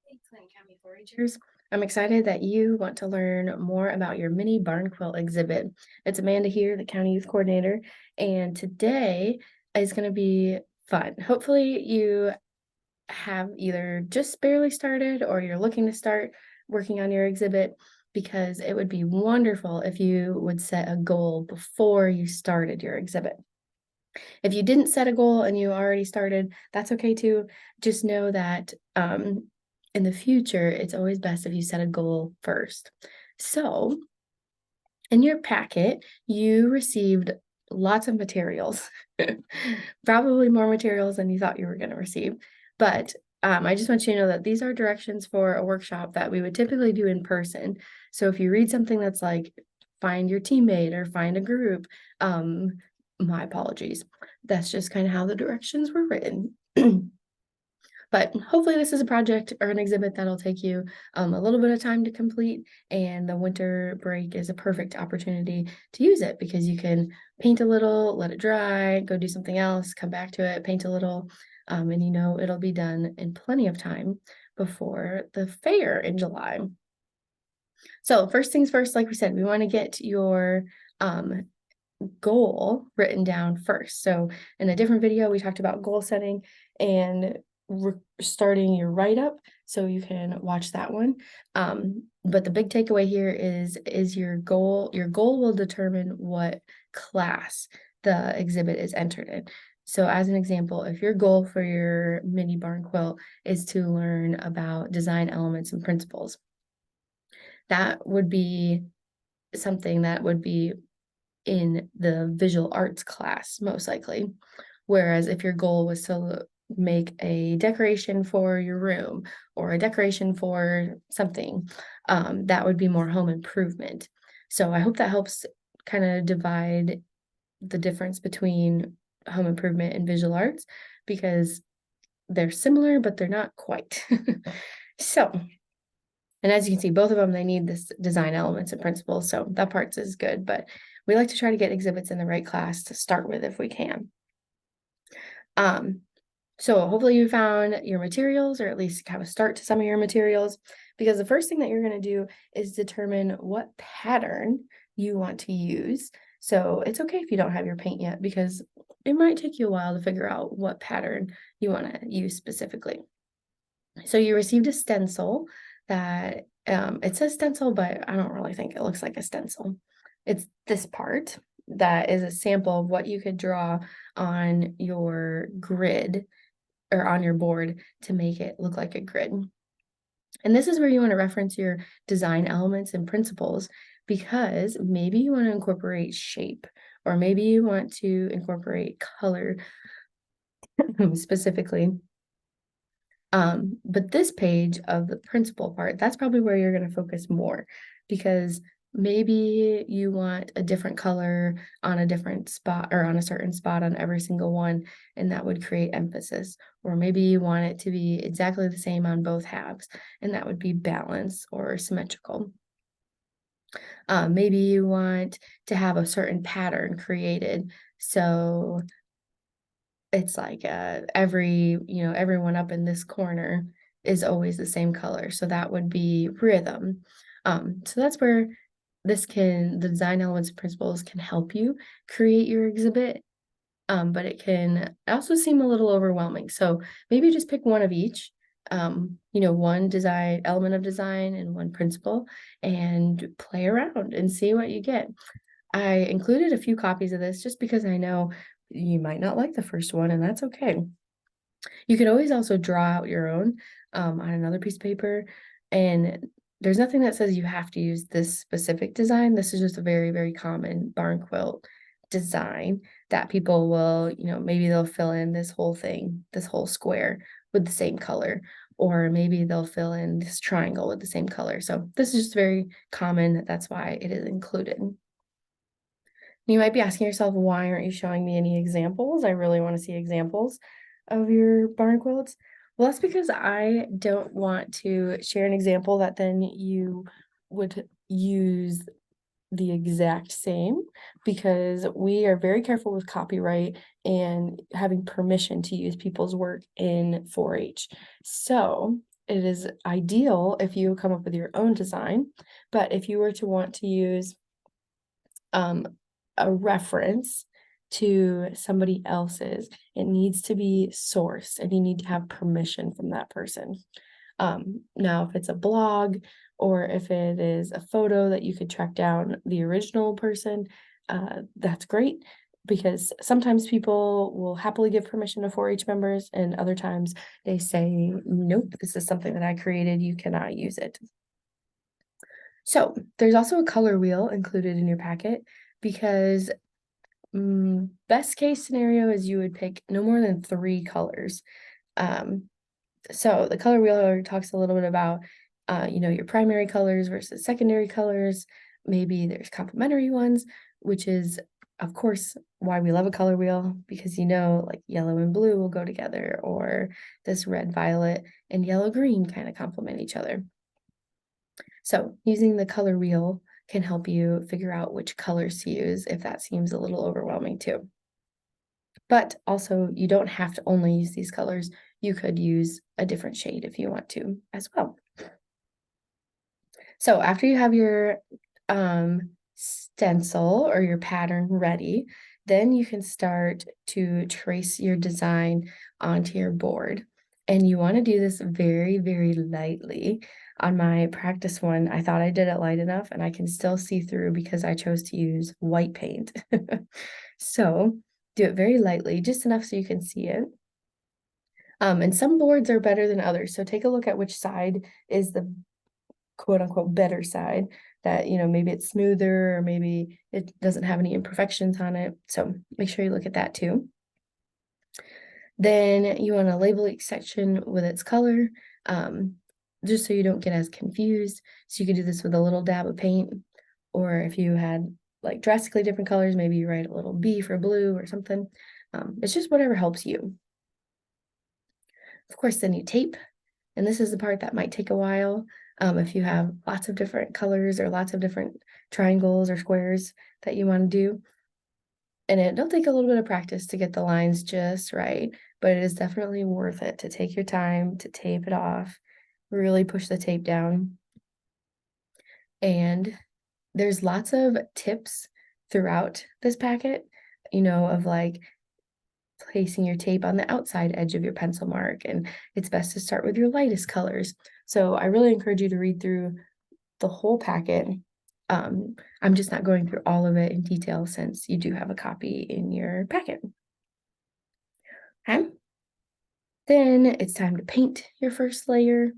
Hey, Clinton County 4-Hers. I'm excited that you want to learn more about your mini barn quilt exhibit. It's Amanda here, the county youth coordinator, and today is going to be fun. Hopefully, you have either just barely started or you're looking to start working on your exhibit because it would be wonderful if you would set a goal before you started your exhibit. If you didn't set a goal and you already started, that's okay too. Just know that in the future, it's always best if you set a goal first. So, in your packet, you received lots of materials, probably more materials than you thought you were going to receive. But I just want you to know that these are directions for a workshop that we would typically do in person. So if you read something that's like, find your teammate or find a group, my apologies. That's just kind of how the directions were written. But hopefully this is a project or an exhibit that'll take you a little bit of time to complete, and the winter break is a perfect opportunity to use it because you can paint a little, let it dry, go do something else, come back to it, paint a little, and you know it'll be done in plenty of time before the fair in July. So first things first, like we said, we want to get your goal written down first. So in a different video, we talked about goal setting and starting your write-up, so you can watch that one. But the big takeaway here is your goal. Your goal will determine what class the exhibit is entered in. So as an example, if your goal for your mini barn quilt is to learn about design elements and principles, that would be something that would be in the visual arts class, most likely. Whereas if your goal was to make a decoration for your room or a decoration for something, that would be more home improvement. So I hope that helps kind of divide the difference between home improvement and visual arts, because they're similar, but they're not quite. So, and as you can see, both of them, they need this design elements and principles. So that part is good, but we like to try to get exhibits in the right class to start with if we can. Um, so hopefully you found your materials, or at least have a start to some of your materials, because the first thing that you're going to do is determine what pattern you want to use. So it's okay if you don't have your paint yet, because it might take you a while to figure out what pattern you want to use specifically. So you received a stencil that it says stencil, but I don't really think it looks like a stencil. It's this part that is a sample of what you could draw on your grid or on your board to make it look like a grid. And this is where you want to reference your design elements and principles, because maybe you want to incorporate shape, or maybe you want to incorporate color specifically. But this page of the principal part, that's probably where you're going to focus more, because maybe you want a different color on a different spot or on a certain spot on every single one, and that would create emphasis. Or maybe you want it to be exactly the same on both halves, and that would be balance or symmetrical. Maybe you want to have a certain pattern created. So it's like everyone up in this corner is always the same color, so that would be rhythm. So that's where the design elements and principles can help you create your exhibit, but it can also seem a little overwhelming. So maybe just pick one of each, one design element of design and one principle, and play around and see what you get. I included a few copies of this just because I know you might not like the first one, and that's okay. You could always also draw out your own on another piece of paper, and there's nothing that says you have to use this specific design. This is just a very, very common barn quilt design that people will, maybe they'll fill in this whole thing, this whole square with the same color, or maybe they'll fill in this triangle with the same color. So this is just very common. That's why it is included. You might be asking yourself, why aren't you showing me any examples? I really want to see examples of your barn quilts. Well, that's because I don't want to share an example that then you would use the exact same, because we are very careful with copyright and having permission to use people's work in 4-H. So it is ideal if you come up with your own design, but if you were to want to use a reference to somebody else's, it needs to be sourced and you need to have permission from that person. Now, if it's a blog or if it is a photo that you could track down the original person, that's great, because sometimes people will happily give permission to 4-H members, and other times they say, nope, this is something that I created, you cannot use it. So there's also a color wheel included in your packet, because best case scenario is you would pick no more than 3 colors. So the color wheel talks a little bit about, your primary colors versus secondary colors. Maybe there's complementary ones, which is, of course, why we love a color wheel, because like yellow and blue will go together, or this red, violet, and yellow, green kind of complement each other. So using the color wheel can help you figure out which colors to use if that seems a little overwhelming too. But also, you don't have to only use these colors. You could use a different shade if you want to as well. So after you have your stencil or your pattern ready, then you can start to trace your design onto your board. And you want to do this very, very lightly. On my practice one, I thought I did it light enough, and I can still see through because I chose to use white paint. So do it very lightly, just enough so you can see it. And some boards are better than others. So take a look at which side is the quote unquote better side, that, maybe it's smoother or maybe it doesn't have any imperfections on it. So make sure you look at that too. Then you want to label each section with its color, just so you don't get as confused. So you could do this with a little dab of paint, or if you had like drastically different colors, maybe you write a little B for blue or something. It's just whatever helps you. Of course, then you tape, and this is the part that might take a while. If you have lots of different colors or lots of different triangles or squares that you want to do. And it'll take a little bit of practice to get the lines just right, but it is definitely worth it to take your time to tape it off, really push the tape down. And there's lots of tips throughout this packet, of like placing your tape on the outside edge of your pencil mark, and it's best to start with your lightest colors. So I really encourage you to read through the whole packet. I'm just not going through all of it in detail since you do have a copy in your packet. Okay. Then it's time to paint your first layer.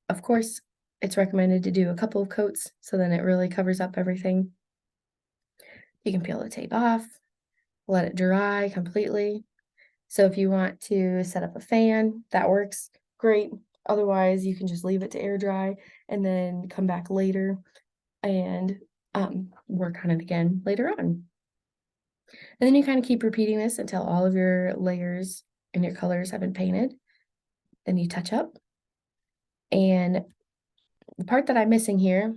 Of course, it's recommended to do a couple of coats so then it really covers up everything. You can peel the tape off, let it dry completely. So if you want to set up a fan, that works great. Otherwise, you can just leave it to air dry and then come back later and work on it again later on. And then you kind of keep repeating this until all of your layers and your colors have been painted. Then you touch up. And the part that I'm missing here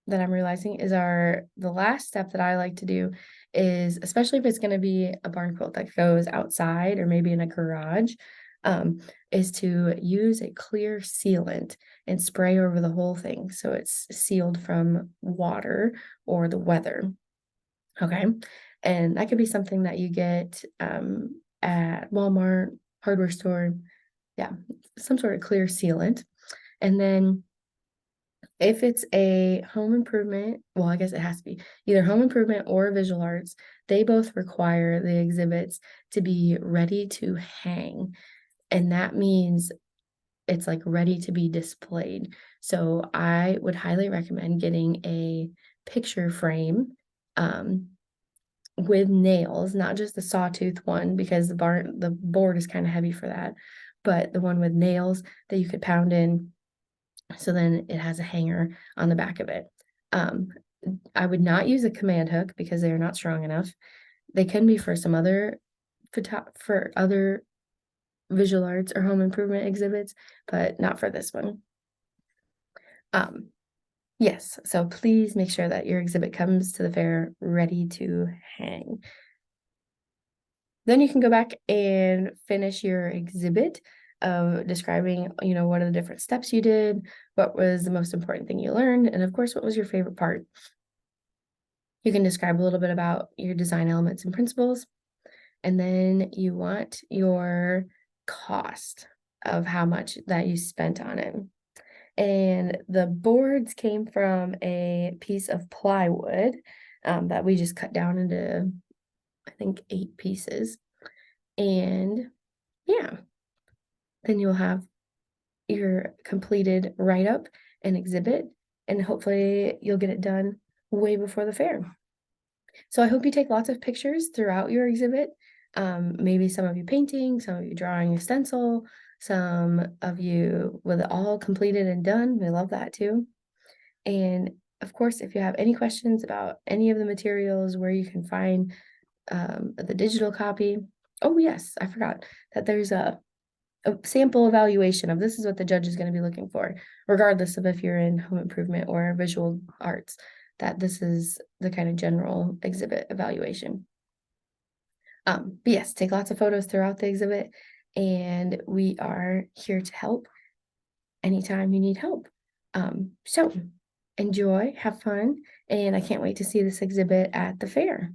that I'm realizing is the last step that I like to do is, especially if it's going to be a barn quilt that goes outside or maybe in a garage, is to use a clear sealant and spray over the whole thing so it's sealed from water or the weather. Okay. And that could be something that you get at Walmart, hardware store. Yeah, some sort of clear sealant. And then if it's a home improvement, well, I guess it has to be either home improvement or visual arts, they both require the exhibits to be ready to hang. And that means it's like ready to be displayed. So I would highly recommend getting a picture frame with nails, not just the sawtooth one, because the board is kind of heavy for that, but the one with nails that you could pound in. So then it has a hanger on the back of it. I would not use a command hook because they are not strong enough. They can be for some other for other visual arts or home improvement exhibits, but not for this one. Yes, so please make sure that your exhibit comes to the fair ready to hang. Then you can go back and finish your exhibit. of describing, what are the different steps you did, what was the most important thing you learned, and of course, what was your favorite part. You can describe a little bit about your design elements and principles, and then you want your cost of how much that you spent on it. And the boards came from a piece of plywood that we just cut down into, I think, 8 pieces. And yeah, then you'll have your completed write-up and exhibit, and hopefully you'll get it done way before the fair. So I hope you take lots of pictures throughout your exhibit. Maybe some of you painting, some of you drawing a stencil, some of you with it all completed and done. We love that too. And of course, if you have any questions about any of the materials, where you can find the digital copy. Oh yes, I forgot that there's a sample evaluation of this is what the judge is going to be looking for, regardless of if you're in home improvement or visual arts, that this is the kind of general exhibit evaluation. But yes, take lots of photos throughout the exhibit, and we are here to help anytime you need help. So enjoy, have fun, and I can't wait to see this exhibit at the fair.